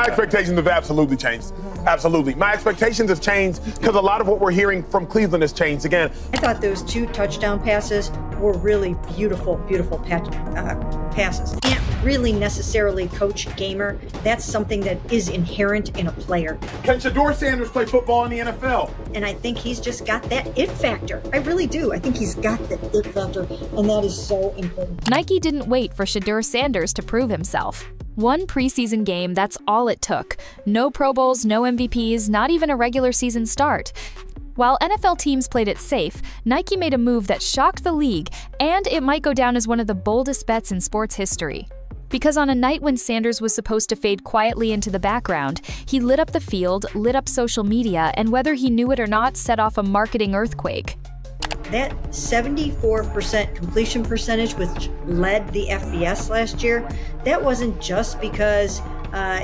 My expectations have absolutely changed. Absolutely. My expectations have changed because a lot of what we're hearing from Cleveland has changed. Again, I thought those 2 touchdown passes were really beautiful passes. Can't really necessarily coach a gamer. That's something that is inherent in a player. can Shedeur Sanders play football in the NFL? And I think he's just got that it factor. I really do. I think he's got the it factor, and that is so important. Nike didn't wait for Shedeur Sanders to prove himself. One preseason game, that's all it took. No Pro Bowls, no MVPs, not even a regular season start. While NFL teams played it safe, Nike made a move that shocked the league, and it might go down as one of the boldest bets in sports history. Because on a night when Sanders was supposed to fade quietly into the background, he lit up the field, lit up social media, and whether he knew it or not, set off a marketing earthquake. That 74% completion percentage, which led the FBS last year, that wasn't just because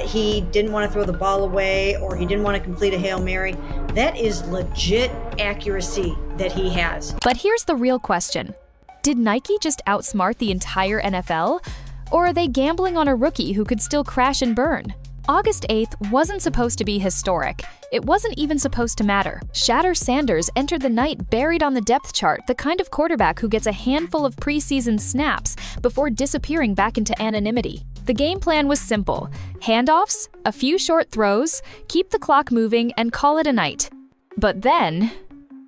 he didn't want to throw the ball away or he didn't want to complete a Hail Mary. That is legit accuracy that he has. But here's the real question. Did Nike just outsmart the entire NFL? Or are they gambling on a rookie who could still crash and burn? August 8th wasn't supposed to be historic. It wasn't even supposed to matter. Shedeur Sanders entered the night buried on the depth chart, the kind of quarterback who gets a handful of preseason snaps before disappearing back into anonymity. The game plan was simple. Handoffs, a few short throws, keep the clock moving, and call it a night. But then,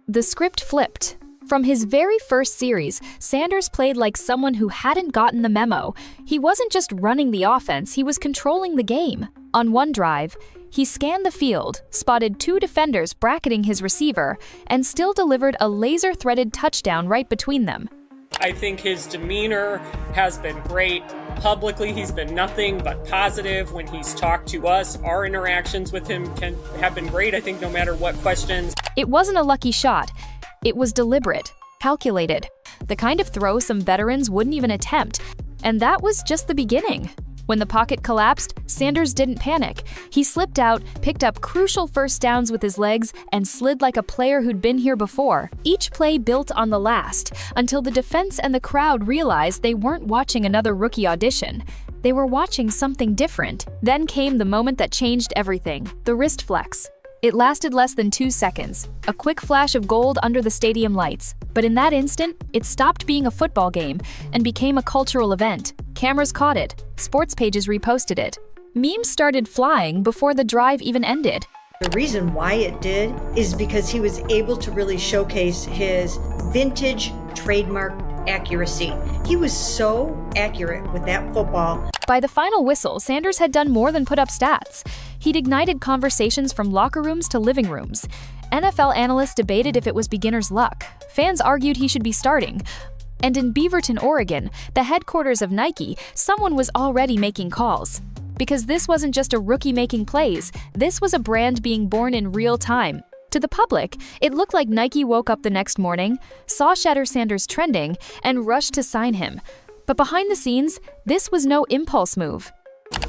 the script flipped. From his very first series, Sanders played like someone who hadn't gotten the memo. He wasn't just running the offense, he was controlling the game. On one drive, he scanned the field, spotted 2 defenders bracketing his receiver, and still delivered a laser-threaded touchdown right between them. I think his demeanor has been great. Publicly, he's been nothing but positive. When he's talked to us, our interactions with him have been great, I think, no matter what questions. It wasn't a lucky shot. It was deliberate, calculated, the kind of throw some veterans wouldn't even attempt. And that was just the beginning. When the pocket collapsed, Sanders didn't panic. He slipped out, picked up crucial first downs with his legs, and slid like a player who'd been here before. Each play built on the last, until the defense and the crowd realized they weren't watching another rookie audition. They were watching something different. Then came the moment that changed everything, the wrist flex. It lasted less than 2 seconds, a quick flash of gold under the stadium lights. But in that instant, it stopped being a football game and became a cultural event. Cameras caught it, sports pages reposted it. Memes started flying before the drive even ended. The reason why it did is because he was able to really showcase his vintage trademark accuracy. He was so accurate with that football. By the final whistle, Sanders had done more than put up stats. He'd ignited conversations from locker rooms to living rooms. NFL analysts debated if it was beginner's luck. Fans argued he should be starting. And in Beaverton, Oregon, the headquarters of Nike, someone was already making calls. Because this wasn't just a rookie making plays, this was a brand being born in real time. To the public, it looked like Nike woke up the next morning, saw Shedeur Sanders trending, and rushed to sign him. But behind the scenes, this was no impulse move.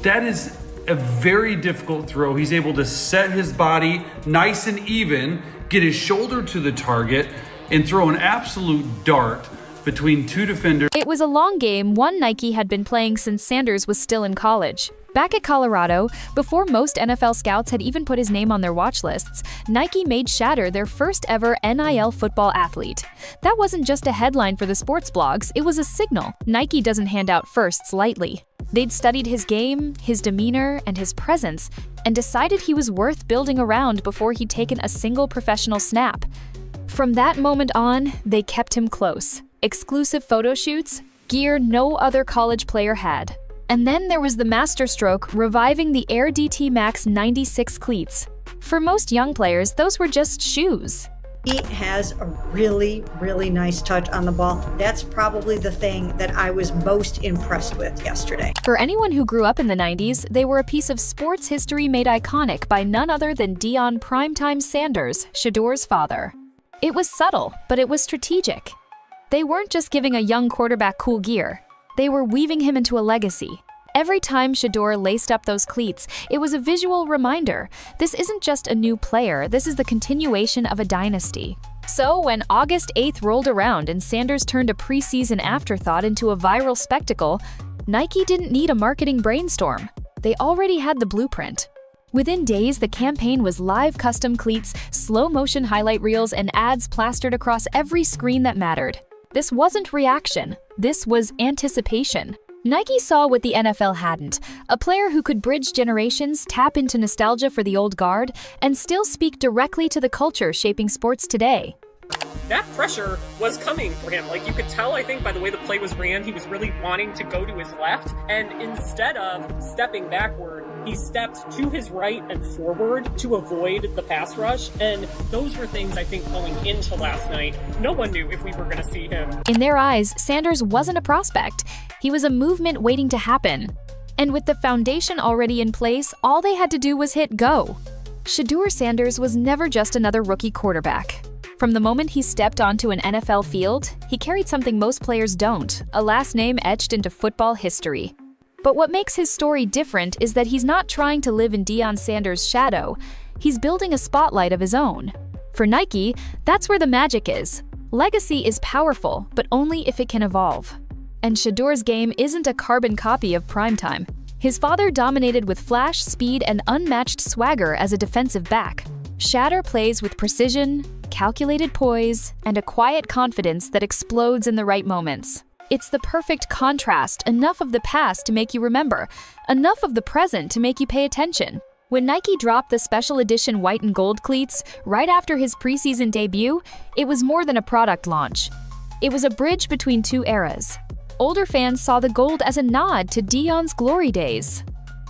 That is a very difficult throw. He's able to set his body nice and even, get his shoulder to the target, and throw an absolute dart between 2 defenders. It was a long game, one Nike had been playing since Sanders was still in college. Back at Colorado, before most NFL scouts had even put his name on their watch lists, Nike made Shedeur their first ever NIL football athlete. That wasn't just a headline for the sports blogs, it was a signal. Nike doesn't hand out firsts lightly. They'd studied his game, his demeanor, and his presence, and decided he was worth building around before he'd taken a single professional snap. From that moment on, they kept him close. Exclusive photo shoots, gear no other college player had. And then there was the masterstroke reviving the Air DT Max 96 cleats. For most young players, those were just shoes. He has a really, really nice touch on the ball. That's probably the thing that I was most impressed with yesterday. For anyone who grew up in the 90s, they were a piece of sports history made iconic by none other than Deion Primetime Sanders, Shedeur's father. It was subtle, but it was strategic. They weren't just giving a young quarterback cool gear. They were weaving him into a legacy. Every time Shedeur laced up those cleats, it was a visual reminder. This isn't just a new player, this is the continuation of a dynasty. So when August 8th rolled around and Sanders turned a preseason afterthought into a viral spectacle, Nike didn't need a marketing brainstorm. They already had the blueprint. Within days, the campaign was live custom cleats, slow-motion highlight reels, and ads plastered across every screen that mattered. This wasn't reaction. This was anticipation. Nike saw what the NFL hadn't, a player who could bridge generations, tap into nostalgia for the old guard, and still speak directly to the culture shaping sports today. That pressure was coming for him. Like, you could tell, I think, by the way the play was ran, he was really wanting to go to his left. And instead of stepping backward, he stepped to his right and forward to avoid the pass rush. And those were things, I think, going into last night. No one knew if we were going to see him. In their eyes, Sanders wasn't a prospect. He was a movement waiting to happen. And with the foundation already in place, all they had to do was hit go. Shedeur Sanders was never just another rookie quarterback. From the moment he stepped onto an NFL field, he carried something most players don't, a last name etched into football history. But what makes his story different is that he's not trying to live in Deion Sanders' shadow. He's building a spotlight of his own. For Nike, that's where the magic is. Legacy is powerful, but only if it can evolve. And Shedeur's game isn't a carbon copy of primetime. His father dominated with flash, speed, and unmatched swagger as a defensive back. Shedeur plays with precision, calculated poise, and a quiet confidence that explodes in the right moments. It's the perfect contrast, enough of the past to make you remember, enough of the present to make you pay attention. When Nike dropped the special edition white and gold cleats right after his preseason debut, it was more than a product launch. It was a bridge between two eras. Older fans saw the gold as a nod to Deion's glory days.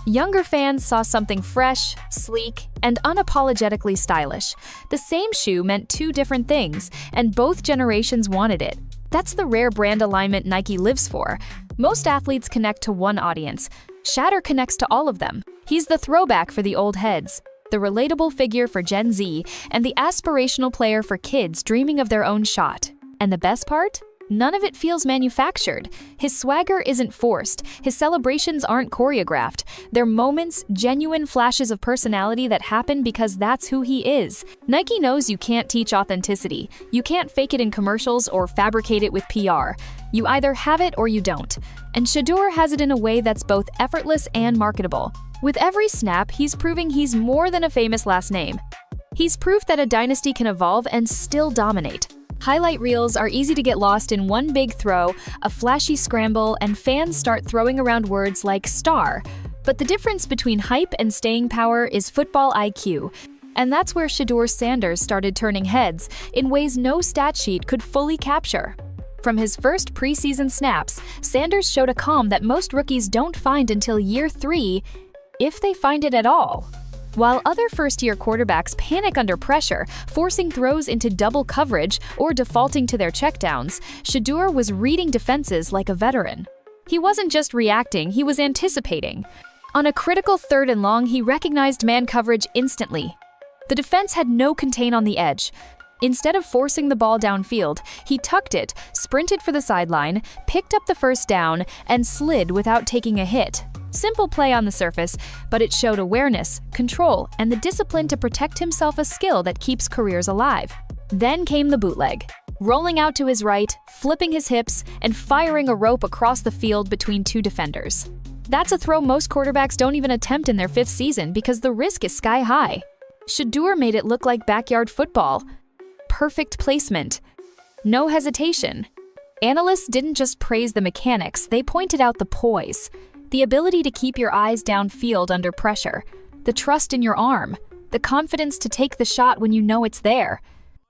Younger fans saw something fresh, sleek, and unapologetically stylish. The same shoe meant two different things, and both generations wanted it. That's the rare brand alignment Nike lives for. Most athletes connect to one audience. Shedeur connects to all of them. He's the throwback for the old heads, the relatable figure for Gen Z, and the aspirational player for kids dreaming of their own shot. And the best part? None of it feels manufactured. His swagger isn't forced. His celebrations aren't choreographed. They're moments, genuine flashes of personality that happen because that's who he is. Nike knows you can't teach authenticity. You can't fake it in commercials or fabricate it with PR. You either have it or you don't. And Shedeur has it in a way that's both effortless and marketable. With every snap, he's proving he's more than a famous last name. He's proof that a dynasty can evolve and still dominate. Highlight reels are easy to get lost in one big throw, a flashy scramble, and fans start throwing around words like star. But the difference between hype and staying power is football IQ. And that's where Shedeur Sanders started turning heads in ways no stat sheet could fully capture. From his first preseason snaps, Sanders showed a calm that most rookies don't find until year 3, if they find it at all. While other first-year quarterbacks panic under pressure, forcing throws into double coverage or defaulting to their checkdowns, Shedeur was reading defenses like a veteran. He wasn't just reacting, he was anticipating. On a critical 3rd and long, he recognized man coverage instantly. The defense had no contain on the edge. Instead of forcing the ball downfield, he tucked it, sprinted for the sideline, picked up the first down, and slid without taking a hit. Simple play on the surface, but it showed awareness, control, and the discipline to protect himself, a skill that keeps careers alive. Then came the bootleg. Rolling out to his right, flipping his hips, and firing a rope across the field between two defenders. That's a throw most quarterbacks don't even attempt in their 5th season because the risk is sky high. Shedeur made it look like backyard football. Perfect placement. No hesitation. Analysts didn't just praise the mechanics, they pointed out the poise. The ability to keep your eyes downfield under pressure, the trust in your arm, the confidence to take the shot when you know it's there.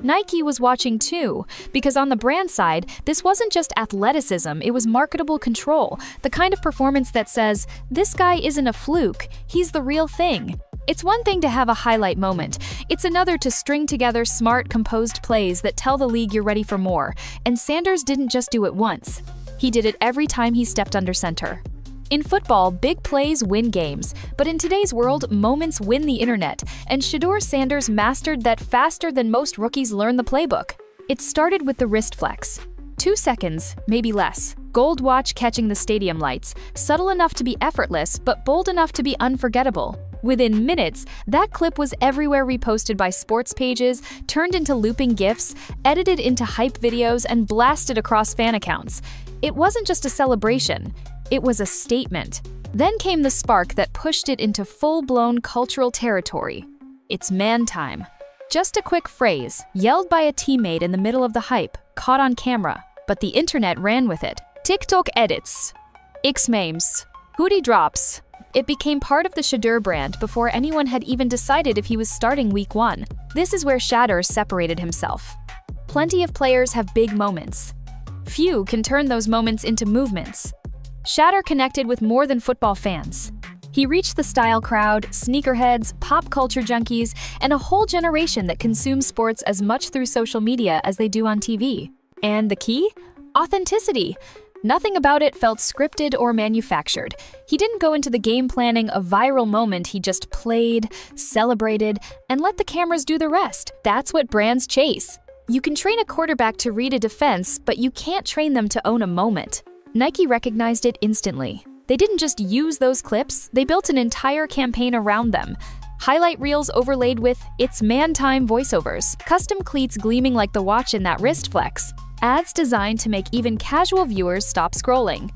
Nike was watching too, because on the brand side, this wasn't just athleticism, it was marketable control, the kind of performance that says, this guy isn't a fluke, he's the real thing. It's one thing to have a highlight moment. It's another to string together smart, composed plays that tell the league you're ready for more. And Sanders didn't just do it once. He did it every time he stepped under center. In football, big plays win games, but in today's world, moments win the internet, and Shedeur Sanders mastered that faster than most rookies learn the playbook. It started with the wrist flex. 2 seconds, maybe less. Gold watch catching the stadium lights, subtle enough to be effortless, but bold enough to be unforgettable. Within minutes, that clip was everywhere, reposted by sports pages, turned into looping GIFs, edited into hype videos, and blasted across fan accounts. It wasn't just a celebration, it was a statement. Then came the spark that pushed it into full-blown cultural territory. It's man time. Just a quick phrase, yelled by a teammate in the middle of the hype, caught on camera, but the internet ran with it. TikTok edits, X memes, hoodie drops. It became part of the Shedeur brand before anyone had even decided if he was starting week 1. This is where Shedeur separated himself. Plenty of players have big moments. Few can turn those moments into movements. Shedeur connected with more than football fans. He reached the style crowd, sneakerheads, pop culture junkies, and a whole generation that consumes sports as much through social media as they do on TV. And the key? Authenticity. Nothing about it felt scripted or manufactured. He didn't go into the game planning a viral moment, he just played, celebrated, and let the cameras do the rest. That's what brands chase. You can train a quarterback to read a defense, but you can't train them to own a moment. Nike recognized it instantly. They didn't just use those clips, they built an entire campaign around them. Highlight reels overlaid with "It's Man Time" voiceovers, custom cleats gleaming like the watch in that wrist flex, ads designed to make even casual viewers stop scrolling.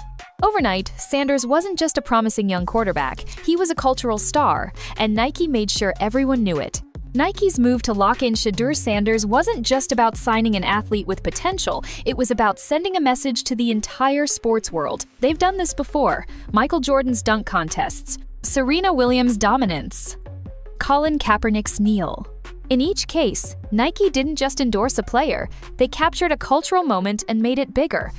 Overnight, Sanders wasn't just a promising young quarterback, he was a cultural star, and Nike made sure everyone knew it. Nike's move to lock in Shedeur Sanders wasn't just about signing an athlete with potential, it was about sending a message to the entire sports world. They've done this before: Michael Jordan's dunk contests, Serena Williams' dominance, Colin Kaepernick's kneel. In each case, Nike didn't just endorse a player, they captured a cultural moment and made it bigger.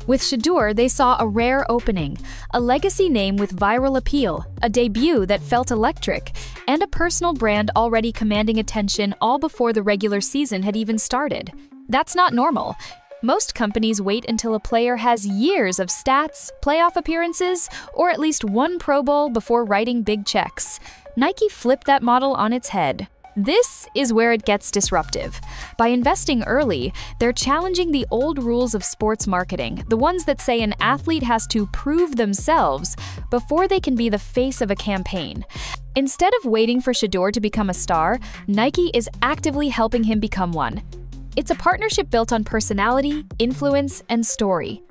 With Shedeur, they saw a rare opening, a legacy name with viral appeal, a debut that felt electric, and a personal brand already commanding attention all before the regular season had even started. That's not normal. Most companies wait until a player has years of stats, playoff appearances, or at least one Pro Bowl before writing big checks. Nike flipped that model on its head. This is where it gets disruptive. By investing early, they're challenging the old rules of sports marketing, the ones that say an athlete has to prove themselves before they can be the face of a campaign. Instead of waiting for Shedeur to become a star, Nike is actively helping him become one. It's a partnership built on personality, influence, and story.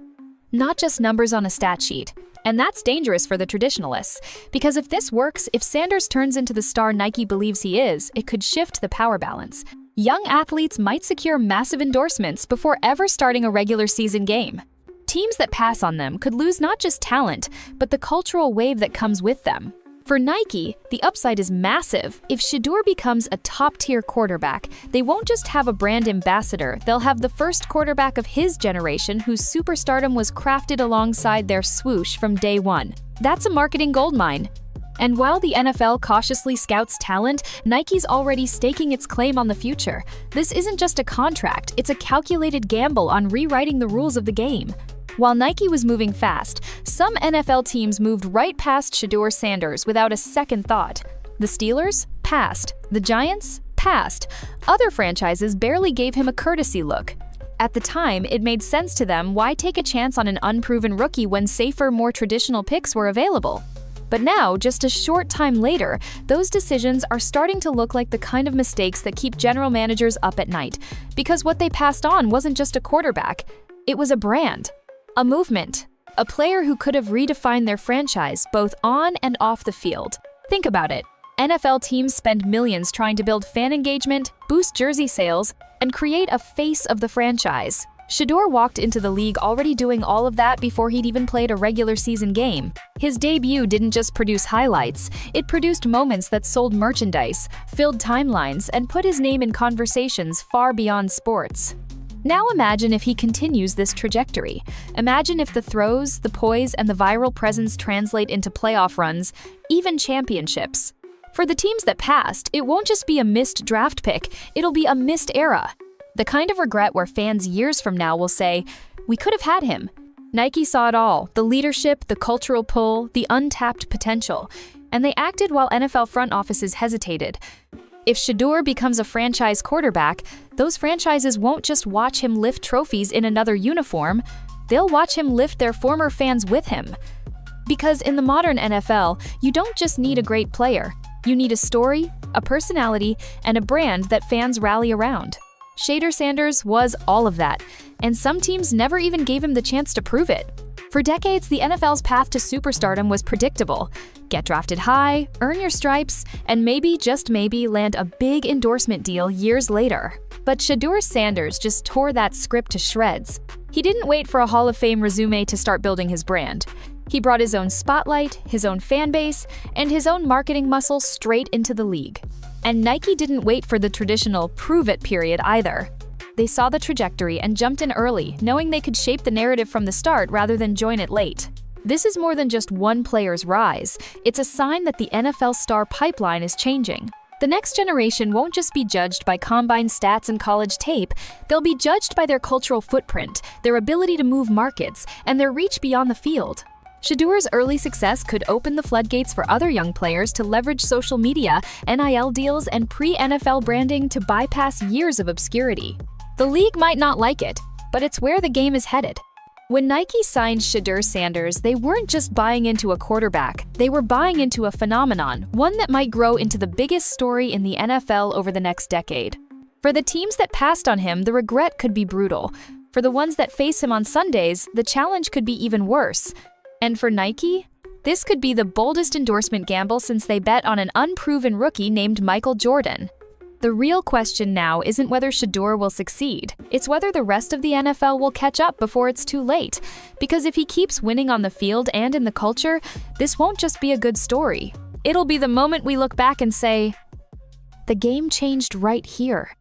Not just numbers on a stat sheet. And that's dangerous for the traditionalists, because if this works, if Sanders turns into the star Nike believes he is, it could shift the power balance. Young athletes might secure massive endorsements before ever starting a regular season game. Teams that pass on them could lose not just talent, but the cultural wave that comes with them. For Nike, the upside is massive. If Shedeur becomes a top-tier quarterback, they won't just have a brand ambassador, they'll have the first quarterback of his generation whose superstardom was crafted alongside their swoosh from day one. That's a marketing goldmine. And while the NFL cautiously scouts talent, Nike's already staking its claim on the future. This isn't just a contract, it's a calculated gamble on rewriting the rules of the game. While Nike was moving fast, some NFL teams moved right past Shedeur Sanders without a second thought. The Steelers? Passed. The Giants? Passed. Other franchises barely gave him a courtesy look. At the time, it made sense to them. Why take a chance on an unproven rookie when safer, more traditional picks were available? But now, just a short time later, those decisions are starting to look like the kind of mistakes that keep general managers up at night. Because what they passed on wasn't just a quarterback, it was a brand. A movement, a player who could have redefined their franchise both on and off the field. Think about it. NFL teams spend millions trying to build fan engagement, boost jersey sales, and create a face of the franchise. Shedeur walked into the league already doing all of that before he'd even played a regular season game. His debut didn't just produce highlights, it produced moments that sold merchandise, filled timelines, and put his name in conversations far beyond sports. Now imagine if he continues this trajectory. Imagine if the throws, the poise, and the viral presence translate into playoff runs, even championships. For the teams that passed, it won't just be a missed draft pick, it'll be a missed era. The kind of regret where fans years from now will say, "We could have had him." Nike saw it all, the leadership, the cultural pull, the untapped potential, and they acted while NFL front offices hesitated. If Shedeur becomes a franchise quarterback, those franchises won't just watch him lift trophies in another uniform, they'll watch him lift their former fans with him. Because in the modern NFL, you don't just need a great player, You need a story, a personality, and a brand that fans rally around. Shedeur Sanders was all of that, and some teams never even gave him the chance to prove it. For decades, the NFL's path to superstardom was predictable. Get drafted high, earn your stripes, and maybe, just maybe, land a big endorsement deal years later. But Shedeur Sanders just tore that script to shreds. He didn't wait for a Hall of Fame resume to start building his brand. He brought his own spotlight, his own fan base, and his own marketing muscle straight into the league. And Nike didn't wait for the traditional prove-it period either. They saw the trajectory and jumped in early, knowing they could shape the narrative from the start rather than join it late. This is more than just one player's rise. It's a sign that the NFL star pipeline is changing. The next generation won't just be judged by combine stats and college tape. They'll be judged by their cultural footprint, their ability to move markets, and their reach beyond the field. Shedeur's early success could open the floodgates for other young players to leverage social media, NIL deals, and pre-NFL branding to bypass years of obscurity. The league might not like it, but it's where the game is headed. When Nike signed Shedeur Sanders, they weren't just buying into a quarterback, they were buying into a phenomenon, one that might grow into the biggest story in the NFL over the next decade. For the teams that passed on him, the regret could be brutal. For the ones that face him on Sundays, the challenge could be even worse. And for Nike, this could be the boldest endorsement gamble since they bet on an unproven rookie named Michael Jordan. The real question now isn't whether Shedeur will succeed, it's whether the rest of the NFL will catch up before it's too late. Because if he keeps winning on the field and in the culture, this won't just be a good story. It'll be the moment we look back and say, the game changed right here.